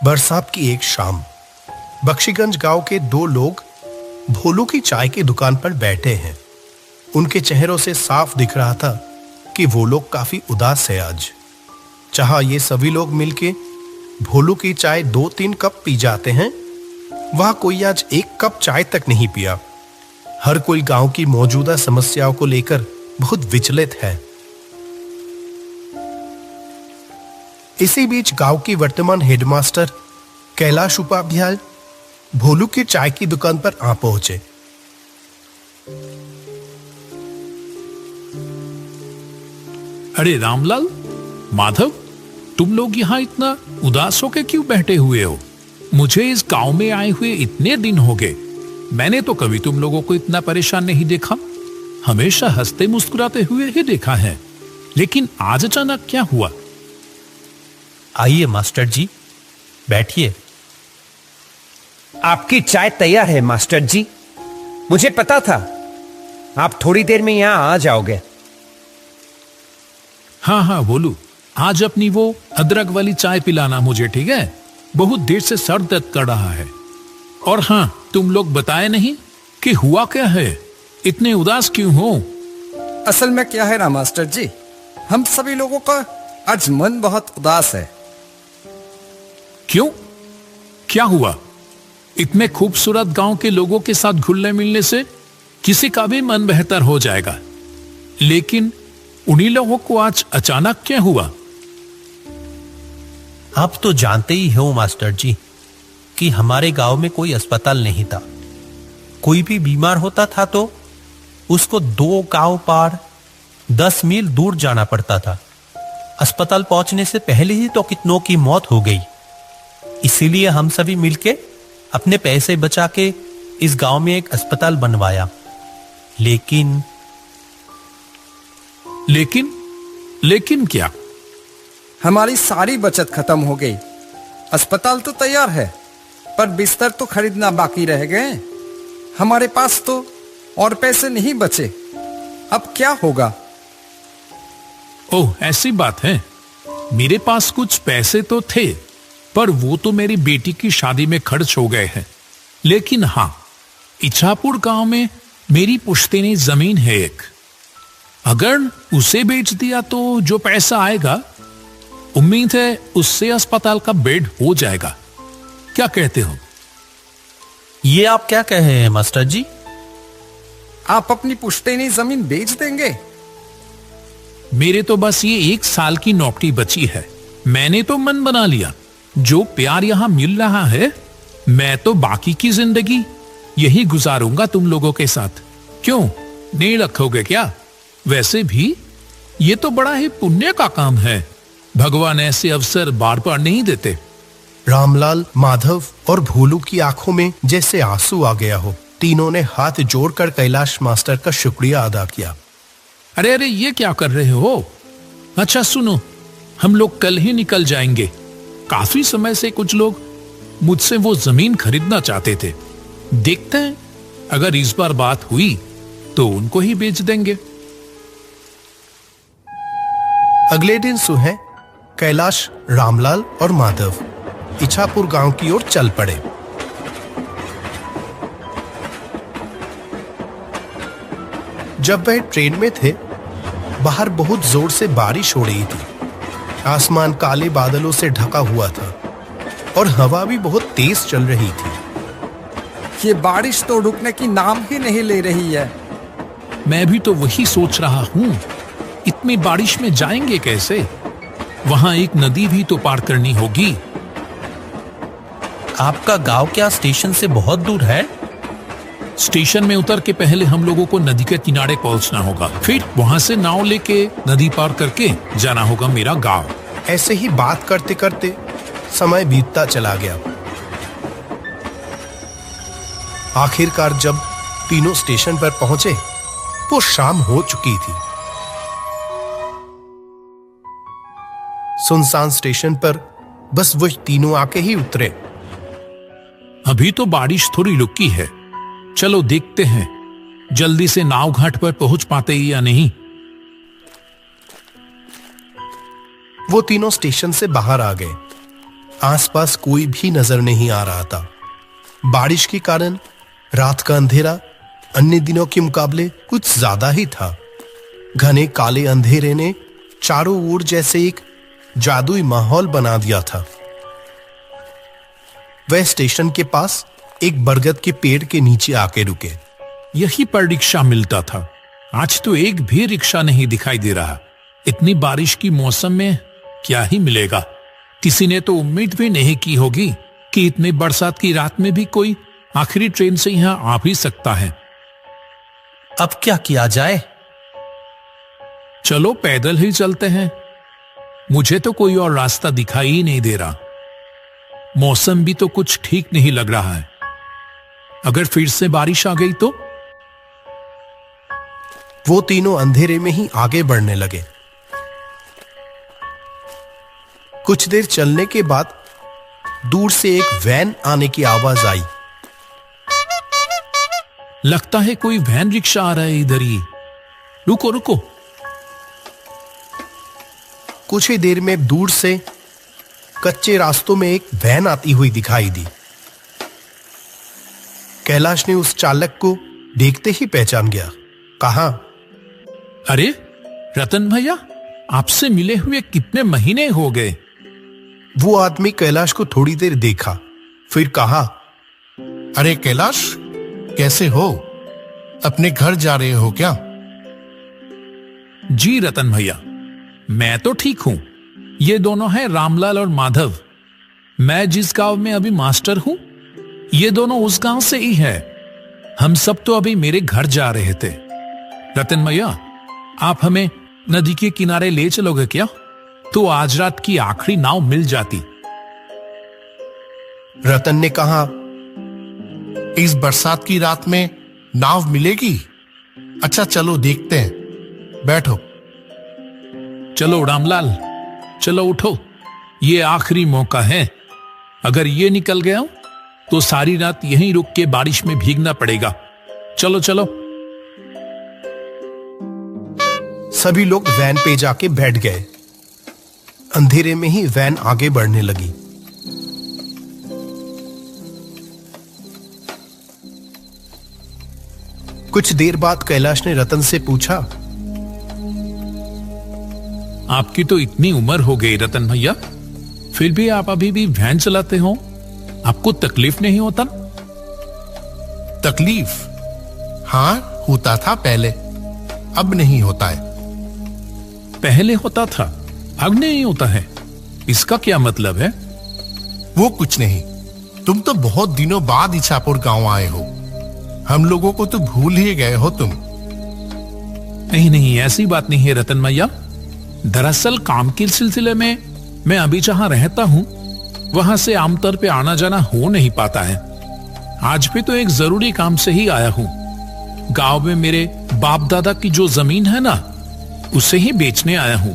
बरसात की एक शाम बख्शीगंज गांव के दो लोग भोलू की चाय की दुकान पर बैठे हैं। उनके चेहरों से साफ दिख रहा था कि वो लोग काफी उदास है आज। चाहे ये सभी लोग मिलके भोलू की चाय 2-3 कप पी जाते हैं, वहां कोई आज 1 कप चाय तक नहीं पिया। हर कोई गांव की मौजूदा समस्याओं को लेकर बहुत विचलित है। इसी बीच गांव की वर्तमान हेडमास्टर कैलाश उपाध्याय भोलू की चाय की दुकान पर आ पहुंचे। अरे रामलाल, माधव, तुम लोग यहाँ इतना उदास होकर क्यों बैठे हुए हो? मुझे इस गांव में आए हुए इतने दिन हो गए, मैंने तो कभी तुम लोगों को इतना परेशान नहीं देखा। हमेशा हंसते मुस्कुराते हुए ही देखा है, लेकिन आज अचानक क्या हुआ? आइए मास्टर जी, बैठिए। आपकी चाय तैयार है मास्टर जी। मुझे पता था आप थोड़ी देर में यहां आ जाओगे। हाँ हाँ बोलू, आज अपनी वो अदरक वाली चाय पिलाना मुझे, ठीक है? बहुत देर से सर दर्द कर रहा है। और हाँ, तुम लोग बताए नहीं कि हुआ क्या है, इतने उदास क्यों हो? असल में क्या है ना मास्टर जी, हम सभी लोगों का आज मन बहुत उदास है। क्यों? क्या हुआ? इतने खूबसूरत गांव के लोगों के साथ घुलने मिलने से किसी का भी मन बेहतर हो जाएगा, लेकिन उन्हीं लोगों को आज अचानक क्या हुआ? आप तो जानते ही हो मास्टर जी कि हमारे गांव में कोई अस्पताल नहीं था। कोई भी बीमार होता था तो उसको 2 गांव पार 10 मील दूर जाना पड़ता था। अस्पताल पहुंचने से पहले ही तो कितनों की मौत हो गई। इसीलिए हम सभी मिलके अपने पैसे बचा के इस गांव में एक अस्पताल बनवाया। लेकिन क्या? हमारी सारी बचत खत्म हो गई। अस्पताल तो तैयार है, पर बिस्तर तो खरीदना बाकी रह गए। हमारे पास तो और पैसे नहीं बचे। अब क्या होगा? ओह, ऐसी बात है। मेरे पास कुछ पैसे तो थे, पर वो तो मेरी बेटी की शादी में खर्च हो गए हैं। लेकिन हाँ, इच्छापुर गांव में मेरी पुश्तैनी जमीन है एक। अगर उसे बेच दिया तो जो पैसा आएगा, उम्मीद है उससे अस्पताल का बेड हो जाएगा। क्या कहते हो? ये आप क्या कह रहे हैं मास्टर जी? आप अपनी पुश्तैनी जमीन बेच देंगे? मेरे तो बस ये 1 साल की नौकरी बची है। मैंने तो मन बना लिया, जो प्यार यहां मिल रहा है, मैं तो बाकी की जिंदगी यही गुजारूंगा तुम लोगों के साथ। क्यों, नहीं रखोगे क्या? वैसे भी ये तो बड़ा ही पुण्य का काम है। भगवान ऐसे अवसर बार बार नहीं देते। रामलाल, माधव और भोलू की आंखों में जैसे आंसू आ गया हो। तीनों ने हाथ जोड़कर कैलाश मास्टर का शुक्रिया अदा किया। अरे अरे, ये क्या कर रहे हो? अच्छा सुनो, हम लोग कल ही निकल जाएंगे। काफी समय से कुछ लोग मुझसे वो जमीन खरीदना चाहते थे। देखते हैं, अगर इस बार बात हुई तो उनको ही बेच देंगे। अगले दिन सुबह कैलाश, रामलाल और माधव इच्छापुर गांव की ओर चल पड़े। जब वह ट्रेन में थे, बाहर बहुत जोर से बारिश हो रही थी। आसमान काले बादलों से ढका हुआ था और हवा भी बहुत तेज चल रही थी। ये बारिश तो रुकने की नाम ही नहीं ले रही है। मैं भी तो वही सोच रहा हूं, इतनी बारिश में जाएंगे कैसे? वहां एक नदी भी तो पार करनी होगी। आपका गांव क्या स्टेशन से बहुत दूर है? स्टेशन में उतर के पहले हम लोगों को नदी के किनारे पहुंचना होगा, फिर वहां से नाव लेके नदी पार करके जाना होगा मेरा गांव। ऐसे ही बात करते करते समय बीतता चला गया। आखिरकार जब तीनों स्टेशन पर पहुंचे, वो शाम हो चुकी थी। सुनसान स्टेशन पर बस वो तीनों आके ही उतरे। अभी तो बारिश थोड़ी रुकी है, चलो देखते हैं जल्दी से नाव घाट पर पहुंच पाते ही या नहीं। वो तीनों स्टेशन से बाहर आ गए। आसपास कोई भी नजर नहीं आ रहा था। बारिश के कारण रात का अंधेरा अन्य दिनों के मुकाबले कुछ ज्यादा ही था। घने काले अंधेरे ने चारों ओर जैसे एक जादुई माहौल बना दिया था। वह स्टेशन के पास एक बरगद के पेड़ के नीचे आके रुके। यही पर रिक्शा मिलता था। आज तो एक भी रिक्शा नहीं दिखाई दे रहा। इतनी बारिश की मौसम में क्या ही मिलेगा। किसी ने तो उम्मीद भी नहीं की होगी कि इतनी बरसात की रात में भी कोई आखिरी ट्रेन से यहां आ भी सकता है। अब क्या किया जाए? चलो पैदल ही चलते हैं। मुझे तो कोई और रास्ता दिखाई ही नहीं दे रहा। मौसम भी तो कुछ ठीक नहीं लग रहा है। अगर फिर से बारिश आ गई तो? वो तीनों अंधेरे में ही आगे बढ़ने लगे। कुछ देर चलने के बाद दूर से एक वैन आने की आवाज आई। लगता है कोई वैन रिक्शा आ रहा है इधर ही। रुको रुको। कुछ ही देर में दूर से कच्चे रास्तों में एक वैन आती हुई दिखाई दी। कैलाश ने उस चालक को देखते ही पहचान गया। कहा, अरे रतन भैया, आपसे मिले हुए कितने महीने हो गए। वो आदमी कैलाश को थोड़ी देर देखा, फिर कहा, अरे कैलाश, कैसे हो? अपने घर जा रहे हो क्या? जी रतन भैया, मैं तो ठीक हूं। ये दोनों हैं रामलाल और माधव। मैं जिस गांव में अभी मास्टर हूं, ये दोनों उस गांव से ही है। हम सब तो अभी मेरे घर जा रहे थे। रतन भैया, आप हमें नदी के किनारे ले चलोगे क्या? तो आज रात की आखिरी नाव मिल जाती। रतन ने कहा, इस बरसात की रात में नाव मिलेगी? अच्छा चलो देखते हैं, बैठो। चलो रामलाल, चलो उठो। ये आखिरी मौका है। अगर ये निकल गया तो सारी रात यहीं रुक के बारिश में भीगना पड़ेगा। चलो चलो। सभी लोग वैन पे जाके बैठ गए। अंधेरे में ही वैन आगे बढ़ने लगी। कुछ देर बाद कैलाश ने रतन से पूछा, आपकी तो इतनी उम्र हो गई रतन भैया, फिर भी आप अभी भी वैन चलाते हो? आपको तकलीफ नहीं होता? तकलीफ? हाँ, होता था पहले, अब नहीं होता है। पहले होता था, अब नहीं होता है। इसका क्या मतलब है? वो कुछ नहीं। तुम तो बहुत दिनों बाद इछापुर गांव आए हो। हम लोगों को तो भूल ही गए हो तुम। नहीं नहीं, ऐसी बात नहीं है रतन भैया। दरअसल काम के सिलसिले में मैं अभी जहां रहता हूं, वहां से आमतौर पे आना जाना हो नहीं पाता है। आज भी तो एक जरूरी काम से ही आया हूं। गांव में मेरे बाप दादा की जो जमीन है ना, उसे ही बेचने आया हूं।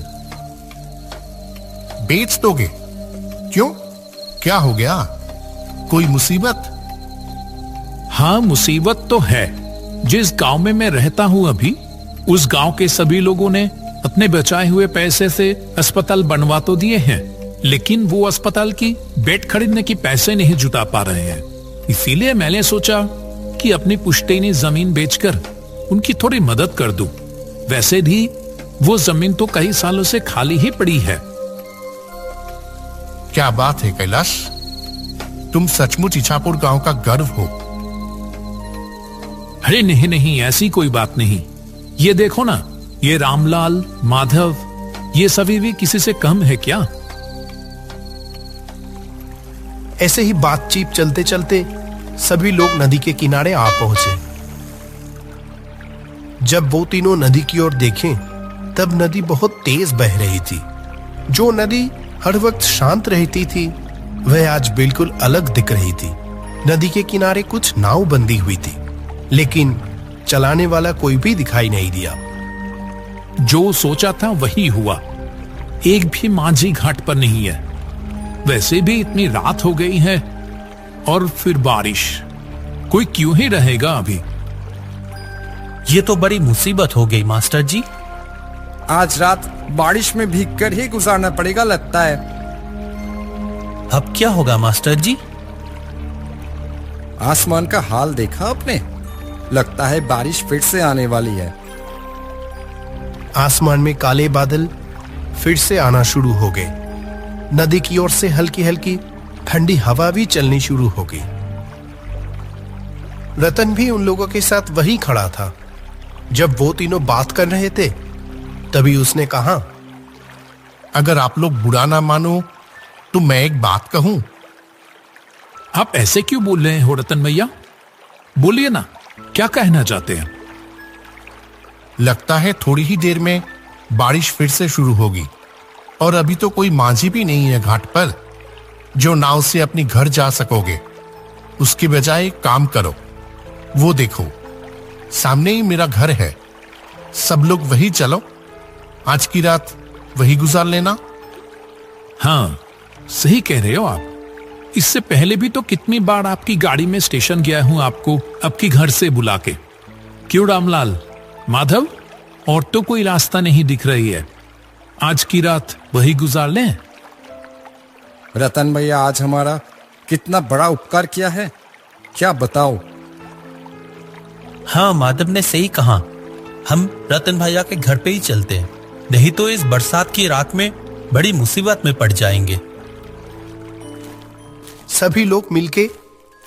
बेच दोगे? क्यों, क्या हो गया? कोई मुसीबत? हाँ, मुसीबत तो है। जिस गांव में मैं रहता हूं अभी, उस गांव के सभी लोगों ने अपने बचाए हुए पैसे से अस्पताल बनवा तो दिए हैं, लेकिन वो अस्पताल की बेड खरीदने की पैसे नहीं जुटा पा रहे हैं। इसीलिए मैंने सोचा कि अपनी पुश्तैनी जमीन बेचकर उनकी थोड़ी मदद कर दूं। वैसे भी वो जमीन तो कई सालों से खाली ही पड़ी है। क्या बात है कैलाश, तुम सचमुच इछापुर गांव का गर्व हो। अरे नहीं नहीं, ऐसी कोई बात नहीं। ये देखो ना, ये रामलाल, माधव, ये सभी भी किसी से कम है क्या? ऐसे ही बातचीत चलते चलते सभी लोग नदी के किनारे आ पहुंचे। जब वो तीनों नदी की ओर देखें, तब नदी बहुत तेज बह रही थी। जो नदी हर वक्त शांत रहती थी, वह आज बिल्कुल अलग दिख रही थी। नदी के किनारे कुछ नाव बंधी हुई थी, लेकिन चलाने वाला कोई भी दिखाई नहीं दिया। जो सोचा था वही हुआ। एक भी माझी घाट पर नहीं है। वैसे भी इतनी रात हो गई है और फिर बारिश। कोई क्यों ही रहेगा अभी? ये तो बड़ी मुसीबत हो गई मास्टर जी। आज रात बारिश में भीगकर ही गुजारना पड़ेगा लगता है। अब क्या होगा मास्टर जी? आसमान का हाल देखा आपने? लगता है बारिश फिर से आने वाली है। आसमान में काले बादल फिर से आना शुरू हो गए। नदी की ओर से हल्की हल्की ठंडी हवा भी चलनी शुरू हो गई। रतन भी उन लोगों के साथ वहीं खड़ा था। जब वो तीनों बात कर रहे थे तभी उसने कहा, अगर आप लोग बुरा ना मानो तो मैं एक बात कहूं। आप ऐसे क्यों बोल रहे हो रतन भैया? बोलिए ना, क्या कहना चाहते हैं? लगता है थोड़ी ही देर में बारिश फिर से शुरू होगी और अभी तो कोई माझी भी नहीं है घाट पर जो नाव से अपनी घर जा सकोगे। उसके बजाय एक काम करो, वो देखो सामने ही मेरा घर है। सब लोग वही चलो, आज की रात वही गुजार लेना। हाँ, सही कह रहे हो आप। इससे पहले भी तो कितनी बार आपकी गाड़ी में स्टेशन गया हूं आपको आपकी घर से बुला के। क्यों रामलाल, माधव, और तो कोई रास्ता नहीं दिख रही है, आज की रात वही गुजार लें। रतन भैया आज हमारा कितना बड़ा उपकार किया है, क्या बताओ। हाँ, माधव ने सही कहा। हम रतन भैया के घर पे ही चलते हैं, नहीं तो इस बरसात की रात में बड़ी मुसीबत में पड़ जाएंगे। सभी लोग मिलके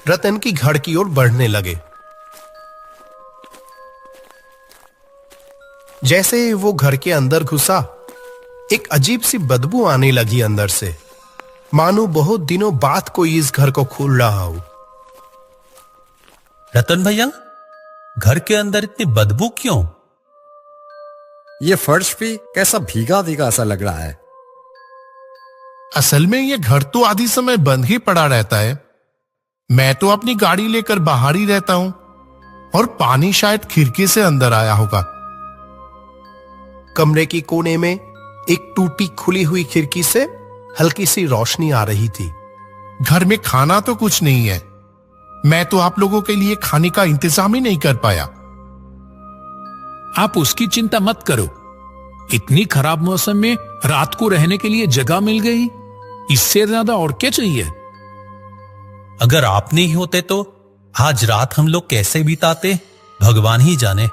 रतन की घर की ओर बढ़ने लगे। जैसे वो घर के अंदर घुसा, एक अजीब सी बदबू आने लगी अंदर से, मानो बहुत दिनों बाद कोई इस घर को खोल रहा हो। रतन भैया, घर के अंदर इतनी बदबू क्यों? ये फर्श भी कैसा भीगा भीगा सा लग रहा है। असल में ये घर तो आधी समय बंद ही पड़ा रहता है। मैं तो अपनी गाड़ी लेकर बाहर ही रहता हूं और पानी शायद खिड़की से अंदर आया होगा। कमरे की कोने में एक टूटी खुली हुई खिड़की से हल्की सी रोशनी आ रही थी। घर में खाना तो कुछ नहीं है। मैं तो आप लोगों के लिए खाने का इंतजाम ही नहीं कर पाया। आप उसकी चिंता मत करो, इतनी खराब मौसम में रात को रहने के लिए जगह मिल गई, इससे ज्यादा और क्या चाहिए। अगर आप नहीं होते तो आज रात हम लोग कैसे बिताते, भगवान ही जाने।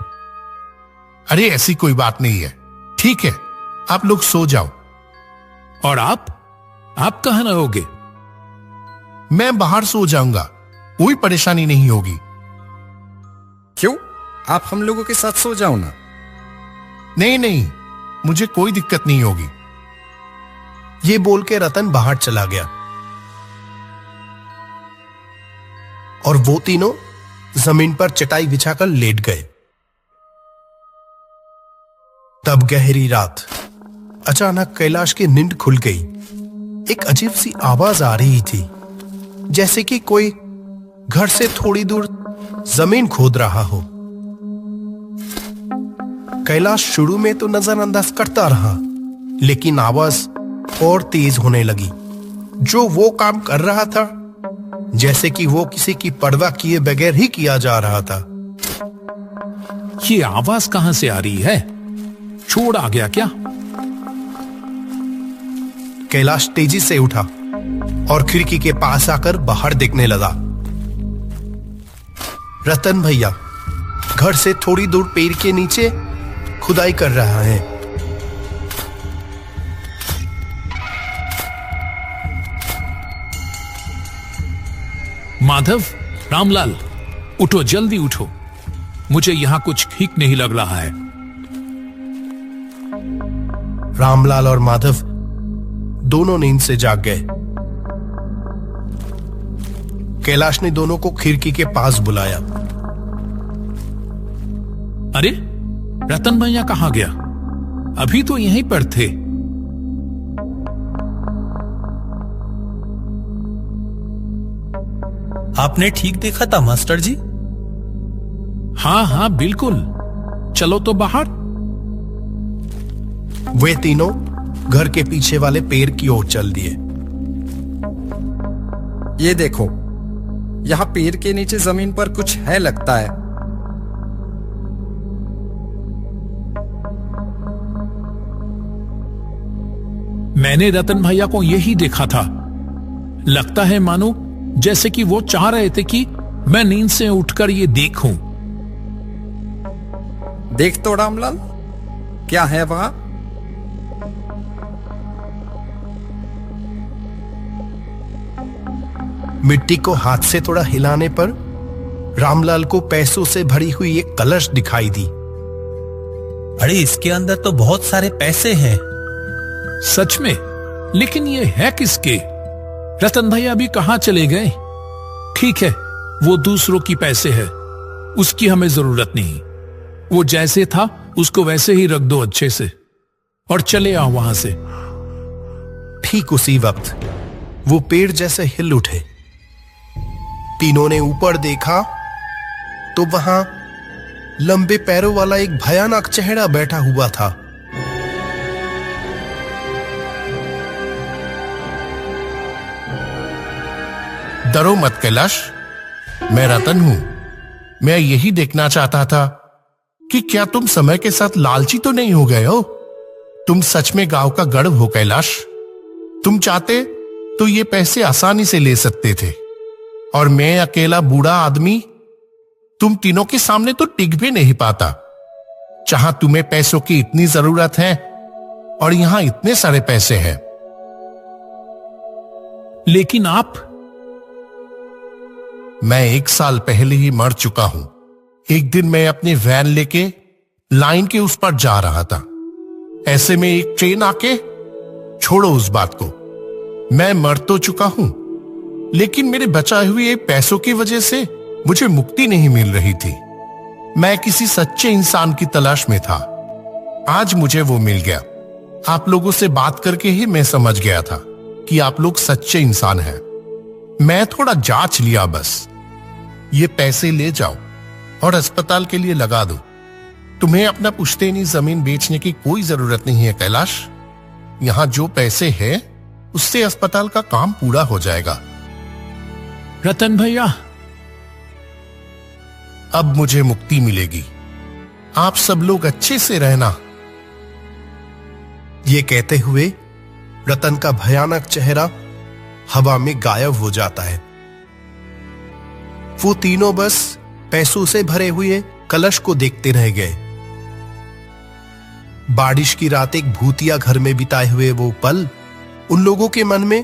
अरे ऐसी कोई बात नहीं है, ठीक है, आप लोग सो जाओ। और आप कहां रहोगे? मैं बाहर सो जाऊंगा, कोई परेशानी नहीं होगी। क्यों, आप हम लोगों के साथ सो जाओ ना। नहीं नहीं, मुझे कोई दिक्कत नहीं होगी। ये बोल के रतन बाहर चला गया और वो तीनों जमीन पर चटाई बिछाकर लेट गए। तब गहरी रात, अचानक कैलाश की नींद खुल गई। एक अजीब सी आवाज आ रही थी, जैसे कि कोई घर से थोड़ी दूर जमीन खोद रहा हो। कैलाश शुरू में तो नजरअंदाज करता रहा, लेकिन आवाज और तेज होने लगी। जो वो काम कर रहा था, जैसे कि वो किसी की परवाह किए बगैर ही किया जा रहा था। ये आवाज कहां से आ रही है? चोर आ गया क्या? कैलाश तेजी से उठा और खिड़की के पास आकर बाहर देखने लगा। रतन भैया घर से थोड़ी दूर पेड़ के नीचे खुदाई कर रहा है। माधव, रामलाल, उठो, जल्दी उठो, मुझे यहां कुछ ठीक नहीं लग रहा है। रामलाल और माधव दोनों नींद से जाग गए। कैलाश ने दोनों को खिड़की के पास बुलाया। अरे, रतन भैया कहां गया? अभी तो यहीं पर थे। आपने ठीक देखा था मास्टर जी? हाँ हाँ बिल्कुल, चलो तो बाहर। वे तीनों घर के पीछे वाले पेड़ की ओर चल दिए। ये देखो, यहाँ पेड़ के नीचे जमीन पर कुछ है लगता है। मैंने रतन भैया को यही देखा था, लगता है मानो जैसे कि वो चाह रहे थे कि मैं नींद से उठकर ये देखूं। देख तो रामलाल, क्या है वहां? मिट्टी को हाथ से थोड़ा हिलाने पर रामलाल को पैसों से भरी हुई एक कलश दिखाई दी। अरे इसके अंदर तो बहुत सारे पैसे हैं। सच में? लेकिन ये है किसके? रतन भैया भी कहां चले गए? ठीक है, वो दूसरों की पैसे है, उसकी हमें जरूरत नहीं। वो जैसे था उसको वैसे ही रख दो अच्छे से और चले आओ वहां से। ठीक उसी वक्त वो पेड़ जैसे हिल उठे। तीनों ने ऊपर देखा तो वहां लंबे पैरों वाला एक भयानक चेहरा बैठा हुआ था। डरो मत कैलाश, मैं रतन हूं। मैं यही देखना चाहता था कि क्या तुम समय के साथ लालची तो नहीं हो गए हो। तुम सच में गांव का गर्व हो कैलाश। तुम चाहते तो ये पैसे आसानी से ले सकते थे, और मैं अकेला बूढ़ा आदमी तुम तीनों के सामने तो टिक भी नहीं पाता। जहां तुम्हें पैसों की इतनी जरूरत है और यहां इतने सारे पैसे हैं। लेकिन आप? मैं 1 साल पहले ही मर चुका हूं। एक दिन मैं अपनी वैन लेके लाइन के उस पर जा रहा था। ऐसे में एक ट्रेन आके, छोड़ो उस बात को, मैं मर तो चुका हूं, लेकिन मेरे बचाए हुए पैसों की वजह से मुझे मुक्ति नहीं मिल रही थी। मैं किसी सच्चे इंसान की तलाश में था। आज मुझे वो मिल गया। आप लोगों से बात करके ही मैं समझ गया था कि आप लोग सच्चे इंसान हैं। मैं थोड़ा जांच लिया बस। ये पैसे ले जाओ और अस्पताल के लिए लगा दो। तुम्हें अपना पुश्तैनी जमीन बेचने की कोई जरूरत नहीं है कैलाश। यहां जो पैसे हैं उससे अस्पताल का काम पूरा हो जाएगा। रतन भैया, अब मुझे मुक्ति मिलेगी। आप सब लोग अच्छे से रहना। ये कहते हुए रतन का भयानक चेहरा हवा में गायब हो जाता है। वो तीनों बस पैसों से भरे हुए कलश को देखते रह गए। बारिश की रात एक भूतिया घर में बिताए हुए वो पल उन लोगों के मन में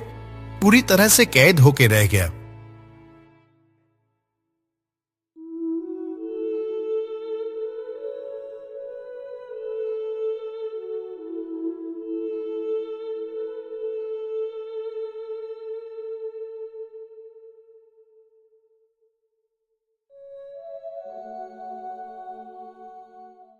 पूरी तरह से कैद होके रह गया।